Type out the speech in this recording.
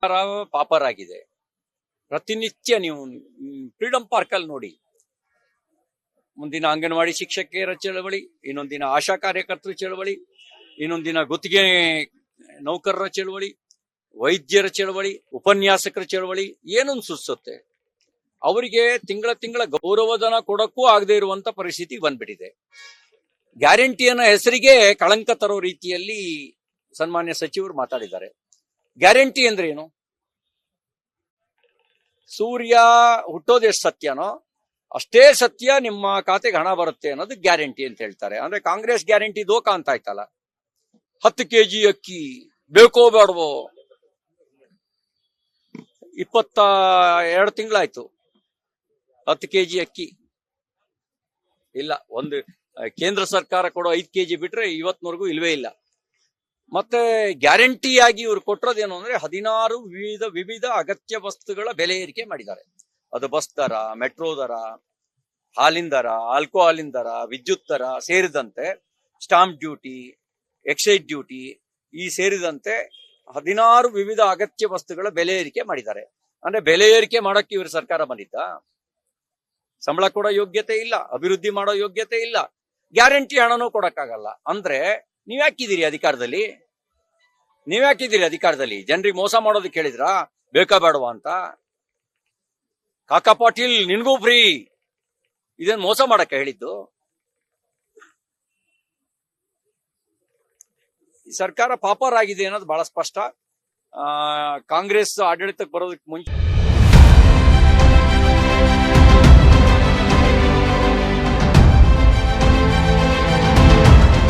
Pauper ಆಗಿದೆ. ಪ್ರತಿನಿತ್ಯ ನೀವು ಫ್ರೀಡಂ ಪಾರ್ಕ್ ಅಲ್ಲಿ ನೋಡಿ, ಮುಂದಿನ ಅಂಗನವಾಡಿ ಶಿಕ್ಷಕಿಯರ ಚಳವಳಿ, ಇನ್ನೊಂದಿನ ಆಶಾ ಕಾರ್ಯಕರ್ತರ ಚಳವಳಿ, ಇನ್ನೊಂದಿನ ಗುತ್ತಿಗೆ ನೌಕರರ ಚಳವಳಿ, ವೈದ್ಯರ ಚಳವಳಿ, ಉಪನ್ಯಾಸಕರ ಚಳವಳಿ. ಏನೊಂದು ಸುಸುತ್ತೆ. ಅವರಿಗೆ ತಿಂಗಳ ಗೌರವಧನ ಕೊಡಕ್ಕೂ ಆಗದೆ ಇರುವಂತ ಪರಿಸ್ಥಿತಿ ಬಂದ್ಬಿಟ್ಟಿದೆ. ಗ್ಯಾರಂಟಿಯನ್ನ ಹೆಸರಿಗೆ ಕಳಂಕ ತರೋ ರೀತಿಯಲ್ಲಿ ಸನ್ಮಾನ್ಯ ಸಚಿವರು ಮಾತಾಡಿದ್ದಾರೆ. ಗ್ಯಾರಂಟಿ ಅಂದ್ರೆ ಏನು? ಸೂರ್ಯ ಹುಟ್ಟೋದೆಷ್ಟು ಸತ್ಯನೋ ಅಷ್ಟೇ ಸತ್ಯ ನಿಮ್ಮ ಖಾತೆಗೆ ಹಣ ಬರುತ್ತೆ ಅನ್ನೋದು ಗ್ಯಾರಂಟಿ ಅಂತ ಹೇಳ್ತಾರೆ. ಅಂದ್ರೆ ಕಾಂಗ್ರೆಸ್ ಗ್ಯಾರಂಟಿ ದೋಖ ಅಂತ ಆಯ್ತಲ್ಲ. 10 kg ಅಕ್ಕಿ ಬೇಕೋ ಬೇಡವೋ? 22 ತಿಂಗಳಾಯ್ತು 10 kg ಅಕ್ಕಿ ಇಲ್ಲ. ಒಂದು ಕೇಂದ್ರ ಸರ್ಕಾರ ಕೊಡೋ 5 kg ಬಿಟ್ರೆ ಇವತ್ತಿನವರೆಗೂ ಇಲ್ವೇ ಇಲ್ಲ. ಮತ್ತೆ ಗ್ಯಾರಂಟಿಯಾಗಿ ಇವ್ರು ಕೊಟ್ಟಿರೋದೇನು ಅಂದ್ರೆ 16 ವಿವಿಧ ಅಗತ್ಯ ವಸ್ತುಗಳ ಬೆಲೆ ಏರಿಕೆ ಮಾಡಿದ್ದಾರೆ. ಅದು ಬಸ್ ದರ, ಮೆಟ್ರೋ ದರ, ಹಾಲಿನ ದರ, ಆಲ್ಕೋಹಾಲಿನ ದರ, ವಿದ್ಯುತ್ ದರ ಸೇರಿದಂತೆ ಸ್ಟಾಂಪ್ ಡ್ಯೂಟಿ, ಎಕ್ಸೈಸ್ ಡ್ಯೂಟಿ ಈ ಸೇರಿದಂತೆ 16 ವಿವಿಧ ಅಗತ್ಯ ವಸ್ತುಗಳ ಬೆಲೆ ಏರಿಕೆ ಮಾಡಿದ್ದಾರೆ. ಅಂದ್ರೆ ಬೆಲೆ ಏರಿಕೆ ಮಾಡಕ್ಕೆ ಇವ್ರ ಸರ್ಕಾರ ಬಂದಿದ್ದ? ಸಂಬಳ ಕೊಡೋ ಯೋಗ್ಯತೆ ಇಲ್ಲ, ಅಭಿವೃದ್ಧಿ ಮಾಡೋ ಯೋಗ್ಯತೆ ಇಲ್ಲ, ಗ್ಯಾರಂಟಿ ಹಣನೂ ಕೊಡಕ್ಕಾಗಲ್ಲ. ಅಂದ್ರೆ ನೀವ್ಯಾಕಿದ್ದೀರಿ ಅಧಿಕಾರದಲ್ಲಿ? ಜನರಿಗೆ ಮೋಸ ಮಾಡೋದಕ್ಕೆ ಹೇಳಿದ್ರಾ? ಬೇಕಾ ಬೇಡವಾ ಅಂತ? ಕಾಕಾ ಪಾಟೀಲ್ ನಿನ್ಗೂ ಫ್ರೀ, ಇದನ್ನ ಮೋಸ ಮಾಡಕ್ಕೆ ಹೇಳಿದ್ದು? ಈ ಸರ್ಕಾರ ಪಾಪರ್ ಆಗಿದೆ ಅನ್ನೋದು ಬಹಳ ಸ್ಪಷ್ಟ. ಕಾಂಗ್ರೆಸ್ ಆಡಳಿತಕ್ಕೆ ಬರೋದಕ್ಕೆ ಮುಂಚೆ